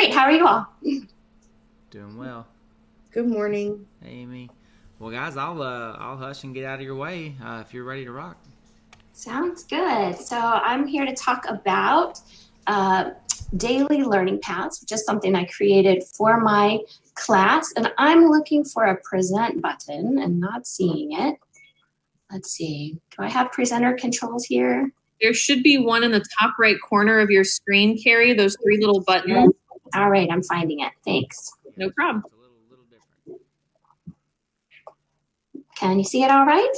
great. How are you all? Doing well. Good morning. Hey, Amy. Well, guys, I'll hush and get out of your way if you're ready to rock. Sounds good. So I'm here to talk about daily learning paths, which is something I created for my class. And I'm looking for a present button and not seeing it. Let's see. Do I have presenter controls here? There should be one in the top right corner of your screen, Carrie, those three little buttons. All right, I'm finding it. Thanks. No problem. It's a little different. Can you see it all right?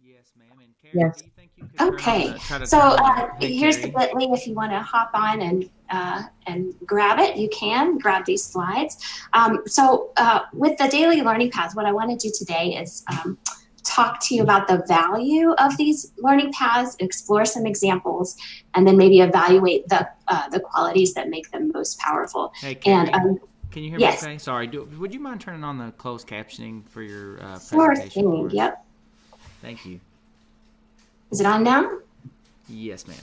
Yes, ma'am. And Carrie, Yes. do you think you could Okay. try to So Hey, here's Carrie. the Bitly. If you want to hop on and grab it, you can grab these slides. With the daily learning paths, what I want to do today is talk to you about the value of these learning paths, explore some examples, and then maybe evaluate the qualities that make them most powerful. Hey, Carrie. And Can you hear yes. me okay? Sorry. Would you mind turning on the closed captioning for your Sure presentation for thing. us? Yep. Thank you. Is it on now? Yes, ma'am.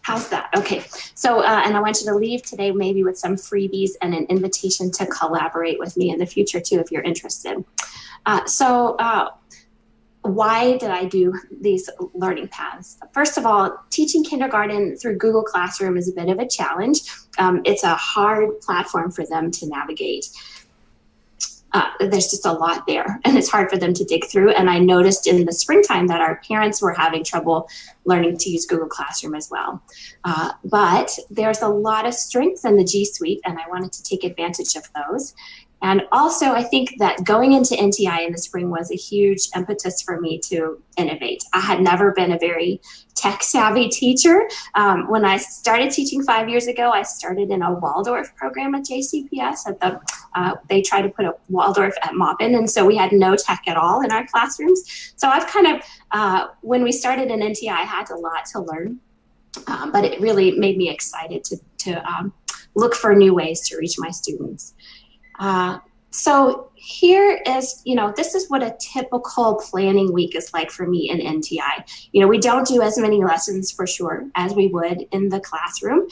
How's that? Okay. So, and I want you to leave today maybe with some freebies and an invitation to collaborate with me in the future too, if you're interested. Why did I do these learning paths? First of all, teaching kindergarten through Google Classroom is a bit of a challenge. It's a hard platform for them to navigate. There's just a lot there, and it's hard for them to dig through. And I noticed in the springtime that our parents were having trouble learning to use Google Classroom as well. But there's a lot of strengths in the G Suite, and I wanted to take advantage of those. And also, I think that going into NTI in the spring was a huge impetus for me to innovate. I had never been a very tech-savvy teacher. When I started teaching 5 years ago, I started in a Waldorf program at JCPS. They tried to put a Waldorf at Maupin, and so we had no tech at all in our classrooms. So I've kind of, when we started in NTI, I had a lot to learn, but it really made me excited to look for new ways to reach my students. So here is, this is what a typical planning week is like for me in NTI. We don't do as many lessons for sure as we would in the classroom.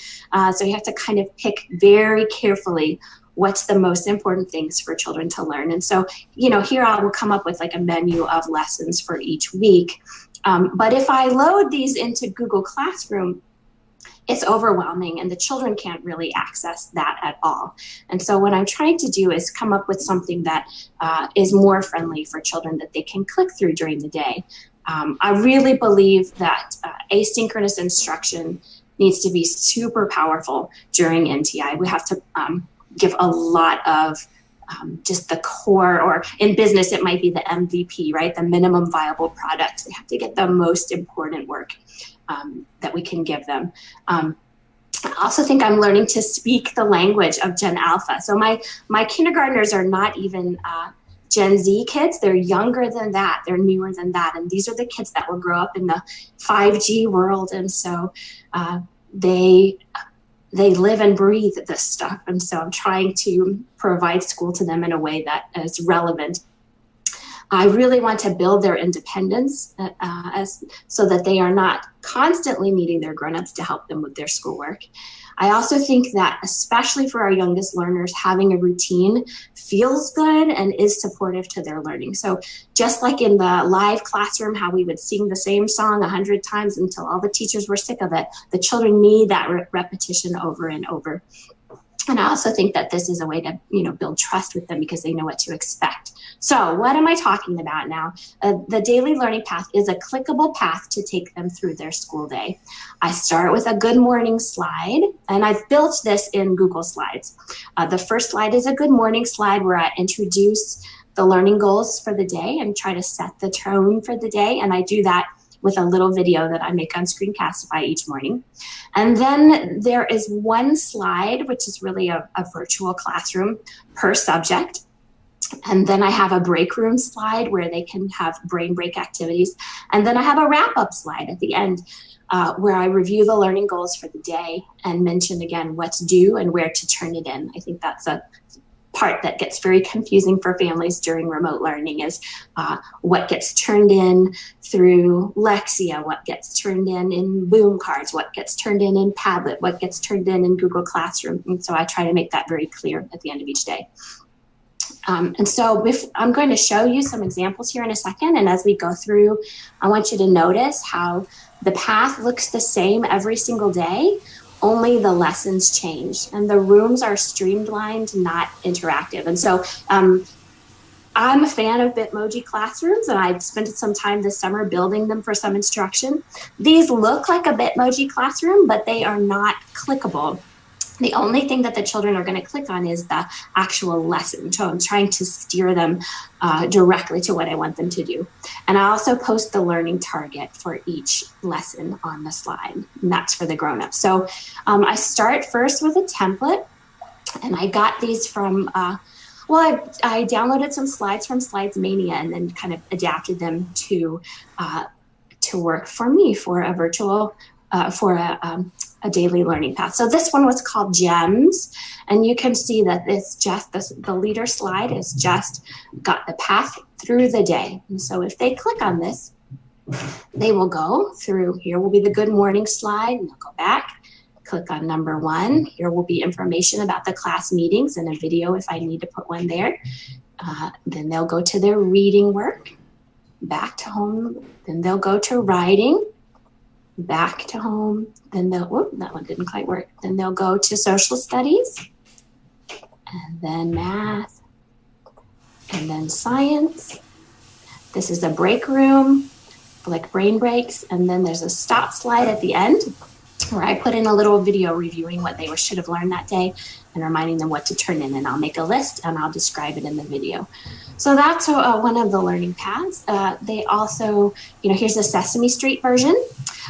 So you have to kind of pick very carefully what's the most important things for children to learn. And so, here I will come up with like a menu of lessons for each week. But if I load these into Google Classroom, it's overwhelming and the children can't really access that at all. And so what I'm trying to do is come up with something that is more friendly for children that they can click through during the day. I really believe that asynchronous instruction needs to be super powerful during NTI. We have to give a lot of just the core, or in business, it might be the MVP, right? The minimum viable product. We have to get the most important work that we can give them. I also think I'm learning to speak the language of Gen Alpha. So my kindergartners are not even Gen Z kids. They're younger than that. They're newer than that. And these are the kids that will grow up in the 5G world. And so they live and breathe this stuff. And so I'm trying to provide school to them in a way that is relevant. I really want to build their independence so that they are not constantly needing their grown-ups to help them with their schoolwork. I also think that, especially for our youngest learners, having a routine feels good and is supportive to their learning. So just like in the live classroom, how we would sing the same song 100 times until all the teachers were sick of it, the children need that repetition over and over. And I also think that this is a way to, build trust with them because they know what to expect. So what am I talking about now? The daily learning path is a clickable path to take them through their school day. I start with a good morning slide, and I've built this in Google Slides. The first slide is a good morning slide where I introduce the learning goals for the day and try to set the tone for the day. And I do that with a little video that I make on Screencastify each morning. And then there is one slide, which is really a virtual classroom per subject. And then I have a break room slide where they can have brain break activities. And then I have a wrap-up slide at the end where I review the learning goals for the day and mention again what's due and where to turn it in. I think that's a part that gets very confusing for families during remote learning is what gets turned in through Lexia, what gets turned in Boom Cards, what gets turned in Padlet, what gets turned in Google Classroom. And so I try to make that very clear at the end of each day. And so I'm going to show you some examples here in a second. And as we go through, I want you to notice how the path looks the same every single day, only the lessons change. And the rooms are streamlined, not interactive. And so I'm a fan of Bitmoji Classrooms, and I've spent some time this summer building them for some instruction. These look like a Bitmoji Classroom, but they are not clickable. The only thing that the children are going to click on is the actual lesson. So I'm trying to steer them directly to what I want them to do. And I also post the learning target for each lesson on the slide, and that's for the grown-ups. So I start first with a template, and I got these from, I downloaded some slides from Slides Mania and then kind of adapted them to work for me for a virtual, a daily learning path. So this one was called Gems, and you can see that it's just the leader slide is just got the path through the day. And so if they click on this, they will go through. Here will be the good morning slide, and they'll go back, click on number 1. Here will be information about the class meetings and a video if I need to put one there. Then they'll go to their reading work, back to home. Then they'll go to writing, back to home. Then they'll, that one didn't quite work. Then they'll go to social studies, and then math, and then science. This is a break room, like brain breaks. And then there's a stop slide at the end where I put in a little video reviewing what they should have learned that day and reminding them what to turn in. And I'll make a list and I'll describe it in the video. So that's one of the learning paths. They also, here's a Sesame Street version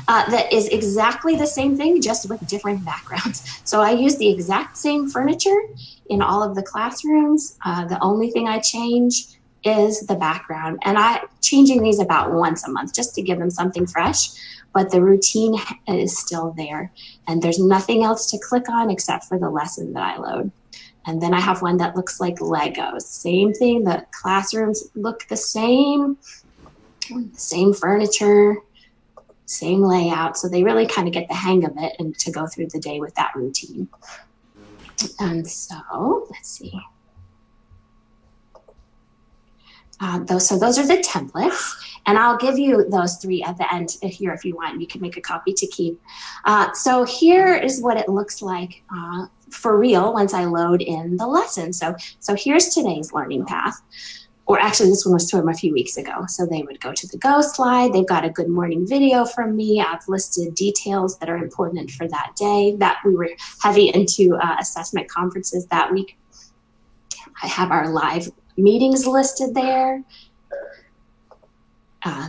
that is exactly the same thing, just with different backgrounds. So I use the exact same furniture in all of the classrooms. The only thing I change is the background. And I'm changing these about once a month just to give them something fresh. But the routine is still there. And there's nothing else to click on except for the lesson that I load. And then I have one that looks like Legos. Same thing, the classrooms look the same furniture, same layout. So they really kind of get the hang of it and to go through the day with that routine. And so, let's see. So those are the templates. And I'll give you those 3 at the end here if you want. You can make a copy to keep. So here is what it looks like for real once I load in the lesson. So here's today's learning path. Or actually, this one was from a few weeks ago. So they would go to the go slide. They've got a good morning video from me. I've listed details that are important for that day. That we were heavy into assessment conferences that week. I have our live meetings listed there.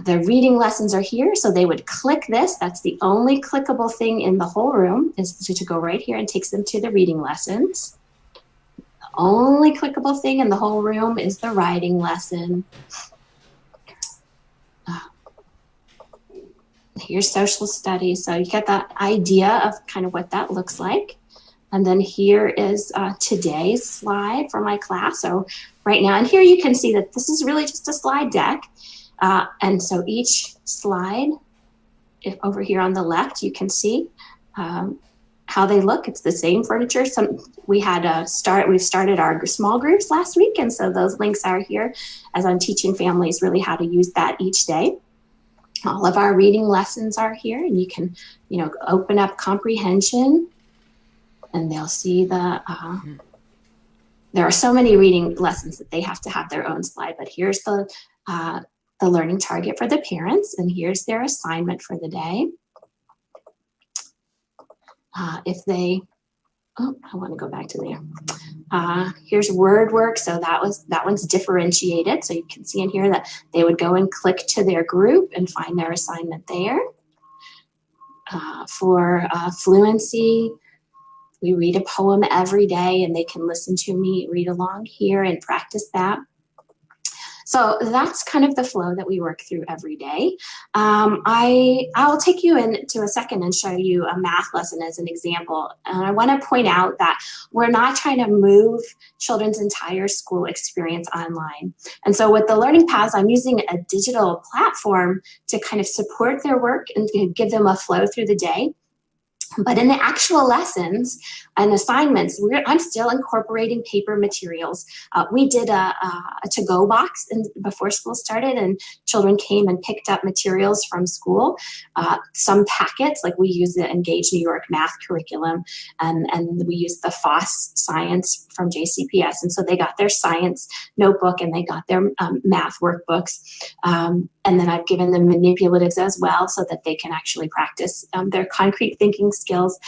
The reading lessons are here, so they would click this. That's the only clickable thing in the whole room is to go right here and takes them to the reading lessons. The only clickable thing in the whole room is the writing lesson. Here's social studies, so you get the idea of kind of what that looks like. And then here is today's slide for my class. So right now, and here you can see that this is really just a slide deck. And so each slide, if over here on the left, you can see how they look. It's the same furniture. We've started our small groups last week, and so those links are here as I'm teaching families really how to use that each day. All of our reading lessons are here, and you can, open up comprehension, and they'll see there are so many reading lessons that they have to have their own slide, but here's the learning target for the parents, and here's their assignment for the day. I want to go back to there. Here's word work, so that one's differentiated, so you can see in here that they would go and click to their group and find their assignment there. For fluency, we read a poem every day, and they can listen to me read along here and practice that. So that's kind of the flow that we work through every day. I'll take you into a second and show you a math lesson as an example. And I want to point out that we're not trying to move children's entire school experience online. And so with the learning paths, I'm using a digital platform to kind of support their work and give them a flow through the day. But in the actual lessons and assignments, I'm still incorporating paper materials. We did a to-go box before school started, and children came and picked up materials from school. Some packets, like we use the Engage New York math curriculum, and we use the FOSS science from JCPS. And so they got their science notebook and they got their math workbooks. And then I've given them manipulatives as well so that they can actually practice their concrete thinking skills.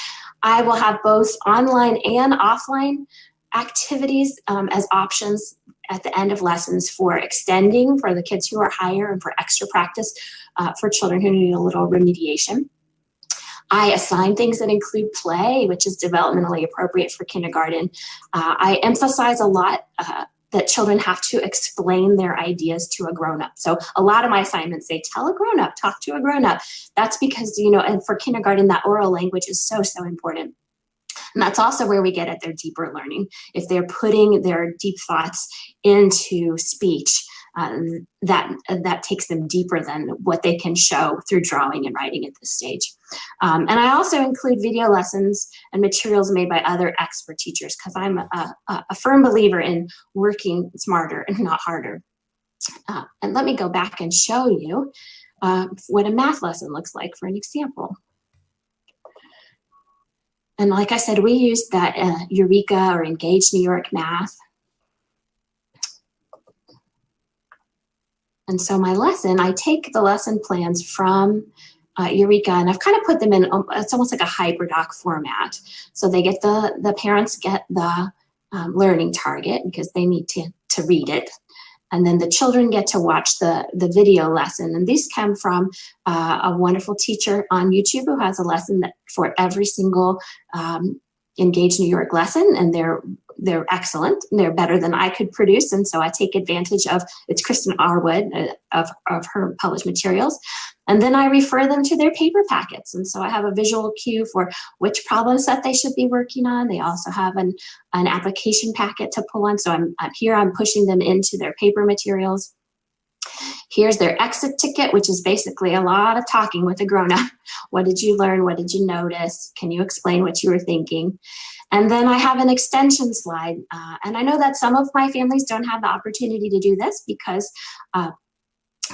I will have both online and offline activities as options at the end of lessons for extending for the kids who are higher and for extra practice for children who need a little remediation. I assign things that include play, which is developmentally appropriate for kindergarten. I emphasize a lot that children have to explain their ideas to a grown-up. So a lot of my assignments say, tell a grown-up, talk to a grown-up. That's because, and for kindergarten, that oral language is so, so important. And that's also where we get at their deeper learning. If they're putting their deep thoughts into speech, that takes them deeper than what they can show through drawing and writing at this stage. And I also include video lessons and materials made by other expert teachers because I'm a firm believer in working smarter and not harder. And let me go back and show you what a math lesson looks like for an example. And like I said, we use that Eureka or Engage New York math. And so my lesson, I take the lesson plans from Eureka, and I've kind of put them in, it's almost like a hyperdoc format. So they get the parents get the learning target because they need to read it. And then the children get to watch the video lesson. And these come from a wonderful teacher on YouTube who has a lesson that for every single Engage New York lesson, and they're excellent. They're better than I could produce, and so I take advantage of, it's Kristen Arwood of her published materials, and then I refer them to their paper packets. And so I have a visual cue for which problem set they should be working on. They also have an application packet to pull on. So I'm pushing them into their paper materials. Here's their exit ticket, which is basically a lot of talking with a grown-up. What did you learn? What did you notice? Can you explain what you were thinking? And then I have an extension slide. And I know that some of my families don't have the opportunity to do this because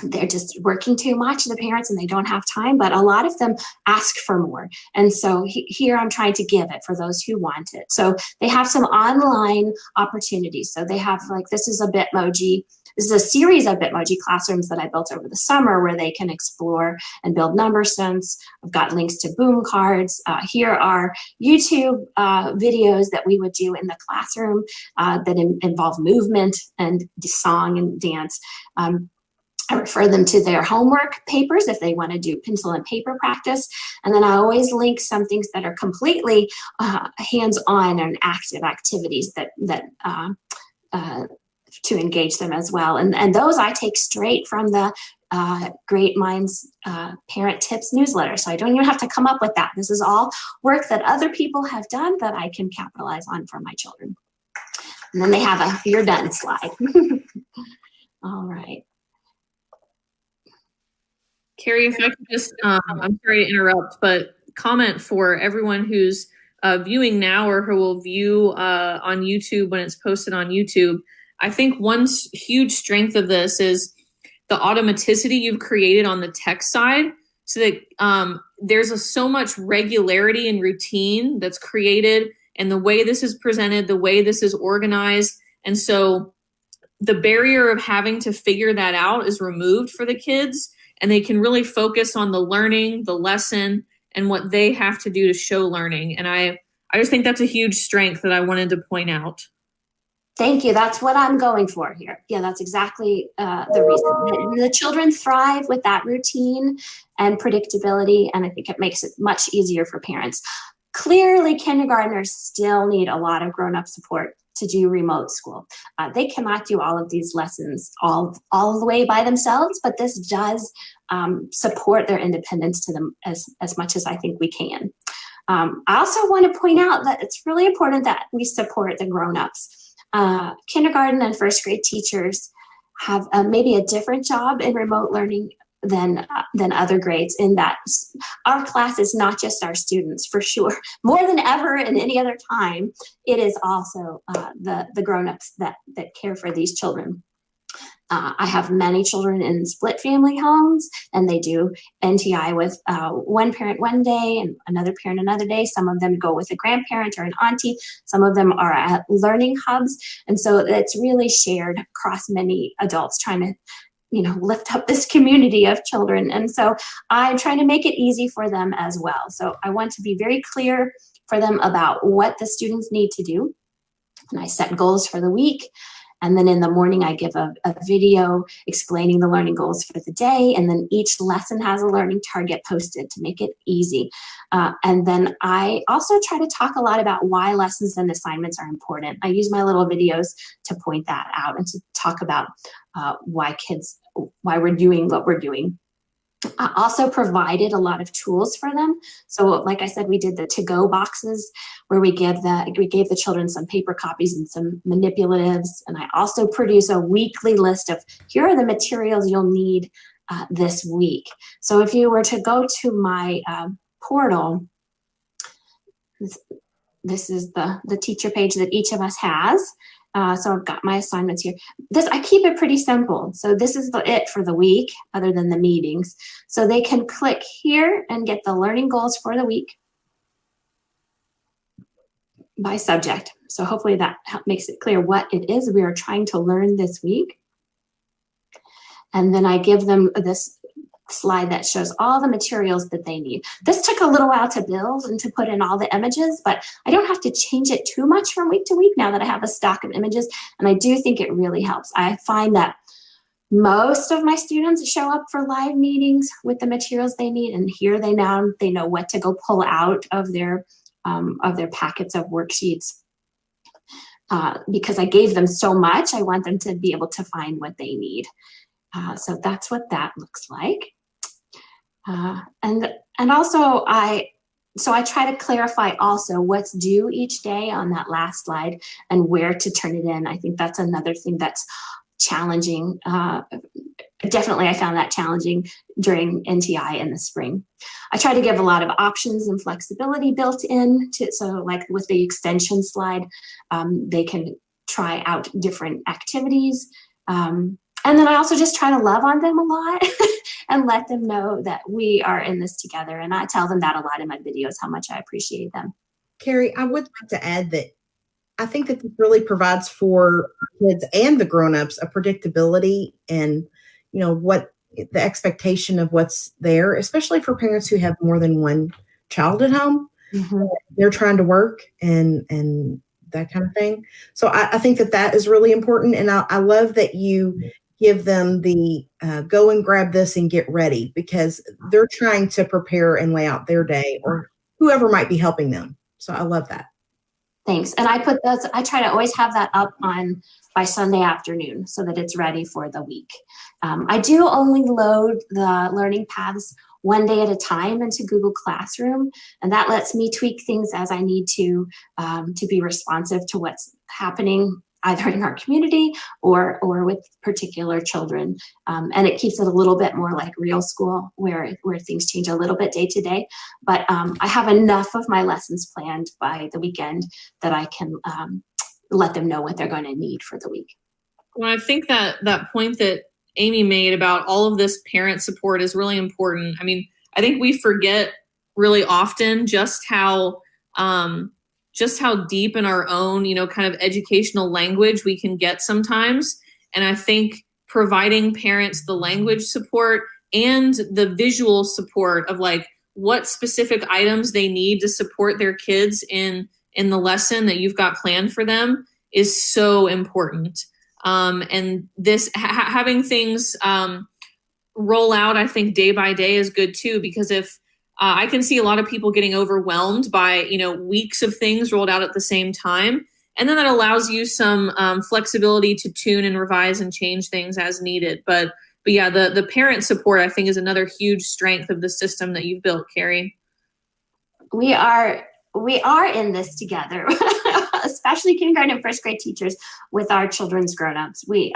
they're just working too much, the parents, and they don't have time, but a lot of them ask for more. And so here I'm trying to give it for those who want it. So they have some online opportunities. So they have, like, this is a Bitmoji. This is a series of Bitmoji Classrooms that I built over the summer where they can explore and build number sense. I've got links to boom cards. Here are YouTube videos that we would do in the classroom that involve movement and song and dance. I refer them to their homework papers if they want to do pencil and paper practice. And then I always link some things that are completely hands-on and active activities that to engage them as well. And those I take straight from the Great Minds Parent Tips newsletter. So I don't even have to come up with that. This is all work that other people have done that I can capitalize on for my children. And then they have a "you're done" slide. All right. Carrie, if I could just, I'm sorry to interrupt, but comment for everyone who's viewing now or who will view on YouTube when it's posted on YouTube. I think one huge strength of this is the automaticity you've created on the text side, so that there's so much regularity and routine that's created in the way this is presented, the way this is organized. And so the barrier of having to figure that out is removed for the kids, and they can really focus on the learning, the lesson, and what they have to do to show learning. And I just think that's a huge strength that I wanted to point out. Thank you. That's what I'm going for here. Yeah, that's exactly the reason. The children thrive with that routine and predictability, and I think it makes it much easier for parents. Clearly, kindergartners still need a lot of grown-up support. to do remote school. They cannot do all of these lessons all the way by themselves, but this does support their independence to them as much as I think we can. I also want to point out that it's really important that we support the grown-ups. Kindergarten and first grade teachers have maybe a different job in remote learning than other grades, in that our class is not just our students, for sure. More than ever in any other time, it is also the grown-ups that care for these children. I have many children in split family homes, and they do NTI with one parent one day and another parent another day. Some of them go with a grandparent or an auntie. Some of them are at learning hubs. And so it's really shared across many adults trying to lift up this community of children. And so I'm trying to make it easy for them as well. So I want to be very clear for them about what the students need to do. And I set goals for the week. And then in the morning, I give a video explaining the learning goals for the day. And then each lesson has a learning target posted to make it easy. And then I also try to talk a lot about why lessons and assignments are important. I use my little videos to point that out and to talk about why we're doing what we're doing. I also provided a lot of tools for them. So like I said, we did the to-go boxes where we gave the children some paper copies and some manipulatives. And I also produce a weekly list of, here are the materials you'll need this week. So if you were to go to my portal, this is the teacher page that each of us has. So I've got my assignments here. I keep it pretty simple. So this is it for the week, other than the meetings. So they can click here and get the learning goals for the week by subject. So hopefully that makes it clear what it is we are trying to learn this week. And then I give them this slide that shows all the materials that they need. This took a little while to build and to put in all the images, but I don't have to change it too much from week to week now that I have a stock of images. And I do think it really helps. I find that most of my students show up for live meetings with the materials they need, and here they know what to go pull out of their packets of worksheets. Because I gave them so much, I want them to be able to find what they need. So that's what that looks like. And also I try to clarify also what's due each day on that last slide and where to turn it in. I think that's another thing that's challenging. Definitely I found that challenging during NTI in the spring. I try to give a lot of options and flexibility built in so like with the extension slide, they can try out different activities. And then I also just try to love on them a lot and let them know that we are in this together. And I tell them that a lot in my videos, how much I appreciate them. Carrie, I would like to add that I think that this really provides for kids and the grown-ups a predictability and, what the expectation of what's there, especially for parents who have more than one child at home. Mm-hmm. They're trying to work and that kind of thing. So I think that is really important. And I love that you give them the go and grab this and get ready, because they're trying to prepare and lay out their day, or whoever might be helping them. So I love that. Thanks. And I try to always have that up by Sunday afternoon so that it's ready for the week. I do only load the learning paths one day at a time into Google Classroom, and that lets me tweak things as I need to be responsive to what's happening either in our community or with particular children. And it keeps it a little bit more like real school where things change a little bit day to day. But I have enough of my lessons planned by the weekend that I can let them know what they're going to need for the week. Well, I think that point that Amy made about all of this parent support is really important. I mean, I think we forget really often just how deep in our own, kind of educational language we can get sometimes. And I think providing parents the language support and the visual support of like what specific items they need to support their kids in the lesson that you've got planned for them is so important. And this having things roll out, I think day by day is good too, because if I can see a lot of people getting overwhelmed by, weeks of things rolled out at the same time. And then that allows you some flexibility to tune and revise and change things as needed. But yeah, the parent support, I think, is another huge strength of the system that you've built, Carrie. We are in this together, especially kindergarten and first grade teachers with our children's grown-ups. We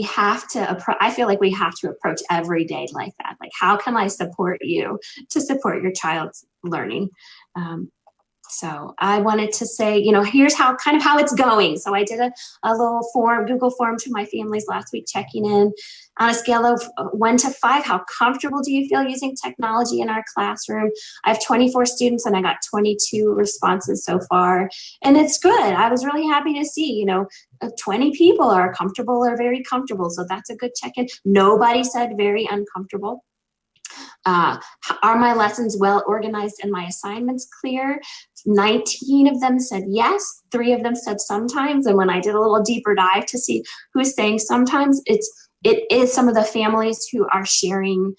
have to, I feel like we have to approach every day like that. Like, how can I support you to support your child's learning? So I wanted to say, here's how it's going. So I did a little Google form to my families last week, checking in on a scale of 1 to 5. How comfortable do you feel using technology in our classroom? I have 24 students and I got 22 responses so far. And it's good. I was really happy to see, 20 people are comfortable or very comfortable. So that's a good check-in. Nobody said very uncomfortable. Are my lessons well organized and my assignments clear? 19 of them said yes. 3 of them said sometimes. And when I did a little deeper dive to see who's saying sometimes, it is some of the families who are sharing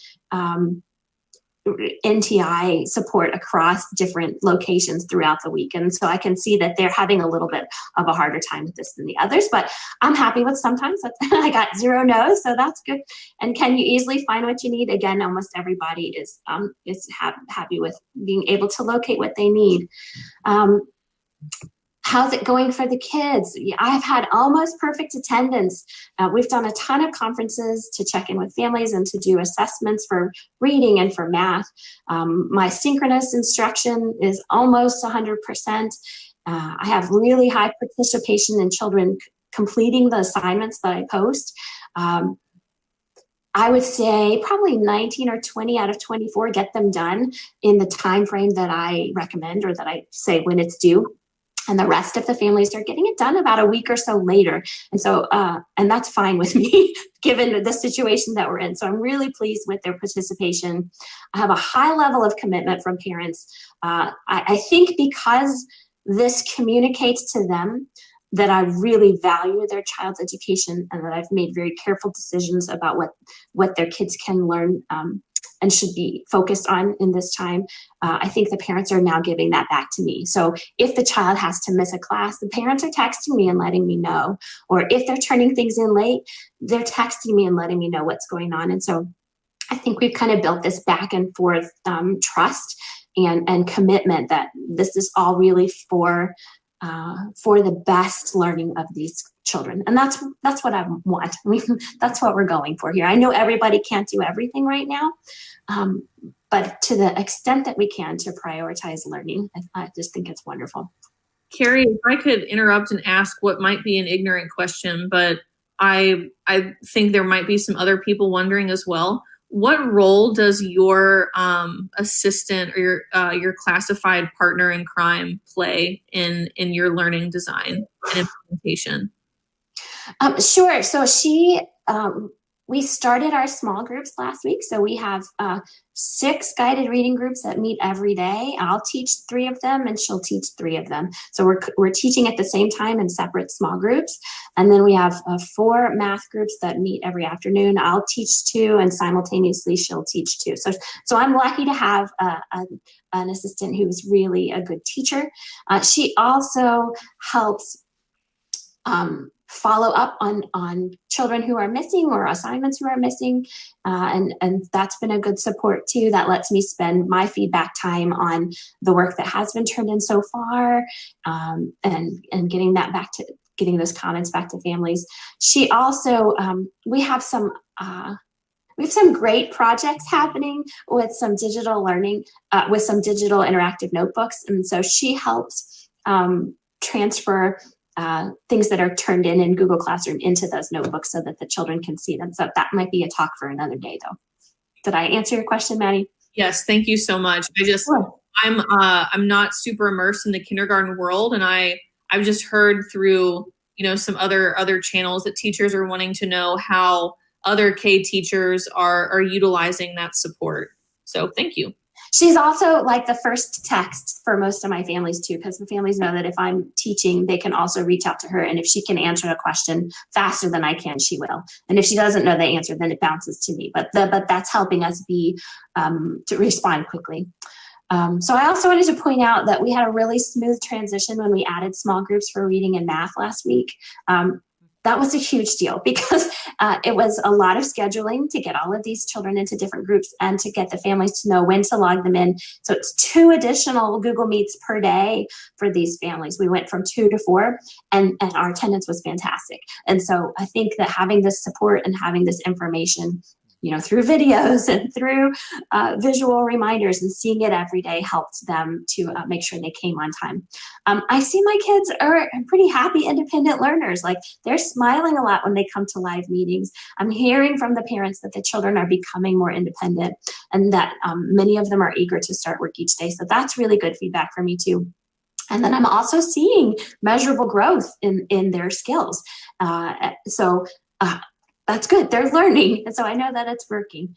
NTI support across different locations throughout the week. And so I can see that they're having a little bit of a harder time with this than the others, but I'm happy with sometimes. I got 0 no's, so that's good. And can you easily find what you need? Again, almost everybody is happy with being able to locate what they need. How's it going for the kids? I've had almost perfect attendance. We've done a ton of conferences to check in with families and to do assessments for reading and for math. My synchronous instruction is almost 100%. I have really high participation in children completing the assignments that I post. I would say probably 19 or 20 out of 24 get them done in the time frame that I recommend, or that I say when it's due. And the rest of the families are getting it done about a week or so later. And so, and that's fine with me, given the situation that we're in. So I'm really pleased with their participation. I have a high level of commitment from parents. I think because this communicates to them that I really value their child's education, and that I've made very careful decisions about what their kids can learn and should be focused on in this time. I think the parents are now giving that back to me. So if the child has to miss a class, the parents are texting me and letting me know. Or if they're turning things in late, they're texting me and letting me know what's going on. And so I think we've kind of built this back and forth trust and commitment that this is all really for the best learning of these children. And that's what I want. I mean, that's what we're going for here. I know everybody can't do everything right now, but to the extent that we can, to prioritize learning, I just think it's wonderful. Carrie, if I could interrupt and ask what might be an ignorant question, but I think there might be some other people wondering as well. What role does your assistant or your classified partner in crime play in your learning design and implementation? Sure. So we started our small groups last week. So we have 6 guided reading groups that meet every day. I'll teach 3 of them and she'll teach 3 of them. So we're teaching at the same time in separate small groups. And then we have 4 math groups that meet every afternoon. I'll teach 2 and simultaneously she'll teach 2. So I'm lucky to have an assistant who's really a good teacher. She also helps follow up on children who are missing or assignments who are missing. And that's been a good support too. That lets me spend my feedback time on the work that has been turned in so far, and getting those comments back to families. She also, we have some great projects happening with some digital learning, with some digital interactive notebooks. And so she helps transfer things that are turned in Google Classroom into those notebooks so that the children can see them. So that might be a talk for another day, though. Did I answer your question, Maddie? Yes, thank you so much. Sure. I'm not super immersed in the kindergarten world, and I've just heard through some other channels that teachers are wanting to know how other K teachers are utilizing that support. So thank you. She's also like the first text for most of my families too, because the families know that if I'm teaching, they can also reach out to her. And if she can answer a question faster than I can, she will. And if she doesn't know the answer, then it bounces to me. But that's helping us to respond quickly. So I also wanted to point out that we had a really smooth transition when we added small groups for reading and math last week. That was a huge deal because it was a lot of scheduling to get all of these children into different groups and to get the families to know when to log them in. So it's 2 additional Google Meets per day for these families. We went from 2 to 4 and our attendance was fantastic. And so I think that having this support and having this information, you know, through videos and through visual reminders and seeing it every day helped them to make sure they came on time. I see my kids are pretty happy, independent learners. Like they're smiling a lot when they come to live meetings. I'm hearing from the parents that the children are becoming more independent and that many of them are eager to start work each day. So that's really good feedback for me too. And then I'm also seeing measurable growth in their skills. That's good. They're learning. And so I know that it's working.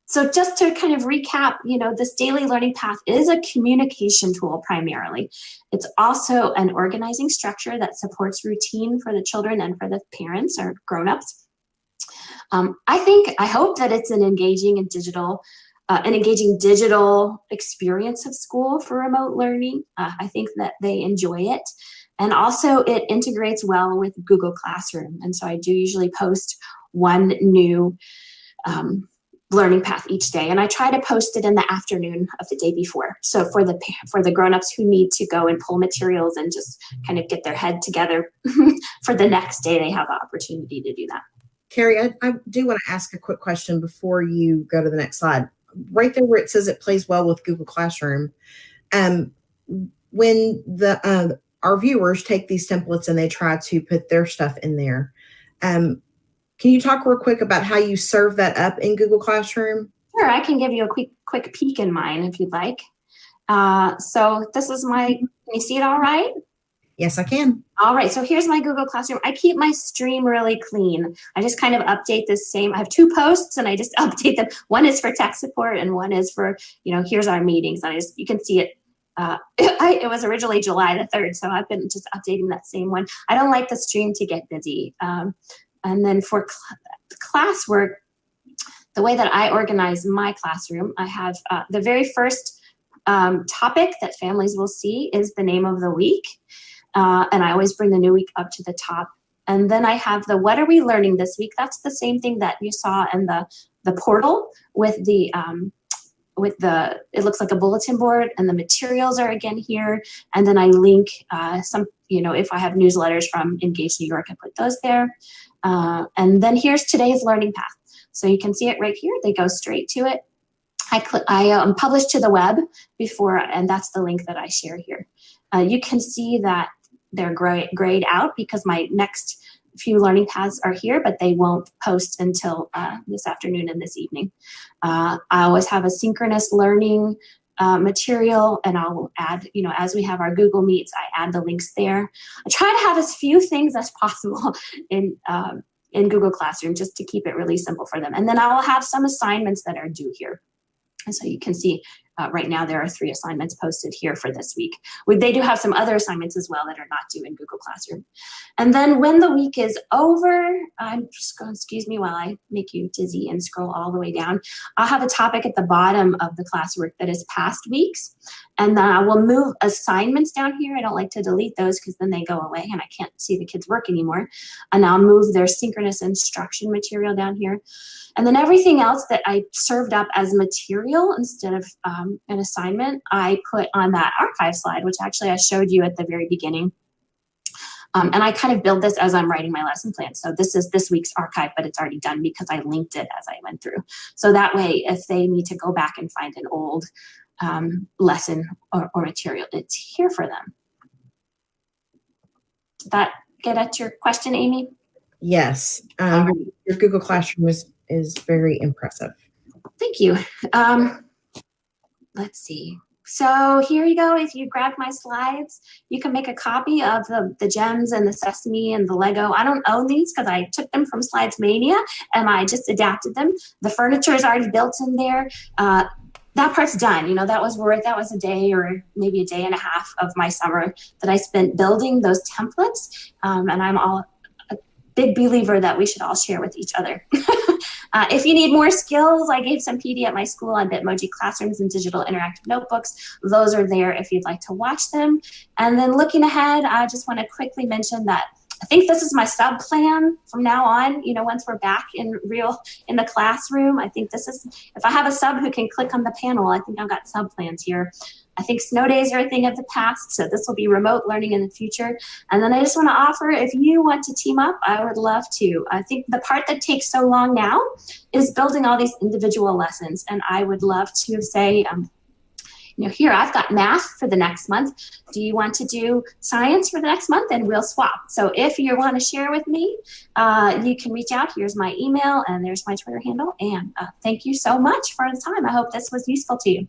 So just to kind of recap, you know, this daily learning path is a communication tool primarily. It's also an organizing structure that supports routine for the children and for the parents or grown-ups. I hope that it's an engaging digital experience of school for remote learning. I think that they enjoy it. And also it integrates well with Google Classroom. And so I do usually post one new learning path each day. And I try to post it in the afternoon of the day before. So for the grownups who need to go and pull materials and just kind of get their head together for the next day, they have the opportunity to do that. Carrie, I do want to ask a quick question before you go to the next slide. Right there where it says it plays well with Google Classroom, when our viewers take these templates and they try to put their stuff in there, can you talk real quick about how you serve that up in Google Classroom? Sure, I can give you a quick peek in mine if you'd like. So this is can you see it all right? Yes, I can. All right, so here's my Google Classroom. I keep my stream really clean. I just kind of update I have 2 posts and I just update them. One is for tech support and one is for, you know, here's our meetings. You can see it. It was originally July the 3rd, so I've been just updating that same one. I don't like the stream to get busy. And then for classwork, the way that I organize my classroom, I have the very first topic that families will see is the name of the week. And I always bring the new week up to the top. And then I have the what are we learning this week? That's the same thing that you saw in the portal with it looks like a bulletin board and the materials are again here. And then I link if I have newsletters from Engage New York, I put those there. And then here's today's learning path. So you can see it right here. They go straight to it. I published to the web before, and that's the link that I share here. You can see that they're grayed out because my next few learning paths are here, but they won't post until this afternoon and this evening. I always have a synchronous learning material, and I'll add, as we have our Google Meets, I add the links there. I try to have as few things as possible in Google Classroom just to keep it really simple for them. And then I'll have some assignments that are due here. And so you can see right now there are 3 assignments posted here for this week. They do have some other assignments as well that are not due in Google Classroom. And then when the week is over, I'm just going, excuse me while I make you dizzy and scroll all the way down. I'll have a topic at the bottom of the classwork that is past weeks. And then I will move assignments down here. I don't like to delete those because then they go away and I can't see the kids' work anymore. And I'll move their synchronous instruction material down here. And then everything else that I served up as material instead of an assignment, I put on that archive slide, which actually I showed you at the very beginning. And I kind of build this as I'm writing my lesson plan. So this is this week's archive, but it's already done because I linked it as I went through. So that way, if they need to go back and find an old lesson or material, it's here for them. Did that get at your question, Amy? Yes. Your Google Classroom is very impressive. Thank you. Let's see. So here you go. If you grab my slides, you can make a copy of the gems and the Sesame and the Lego. I don't own these because I took them from Slides Mania and I just adapted them. The furniture is already built in there. That part's done. That was a day or maybe a day and a half of my summer that I spent building those templates. And I'm all big believer that we should all share with each other. If you need more skills, I gave some PD at my school on Bitmoji Classrooms and digital interactive notebooks. Those are there if you'd like to watch them. And then looking ahead, I just want to quickly mention that I think this is my sub plan from now on. Once we're back in the classroom, I think this is, if I have a sub who can click on the panel, I think I've got sub plans here. I think snow days are a thing of the past, so this will be remote learning in the future. And then I just want to offer, if you want to team up, I would love to. I think the part that takes so long now is building all these individual lessons. And I would love to say, here, I've got math for the next month. Do you want to do science for the next month? And we'll swap. So if you want to share with me, you can reach out. Here's my email and there's my Twitter handle. And thank you so much for the time. I hope this was useful to you.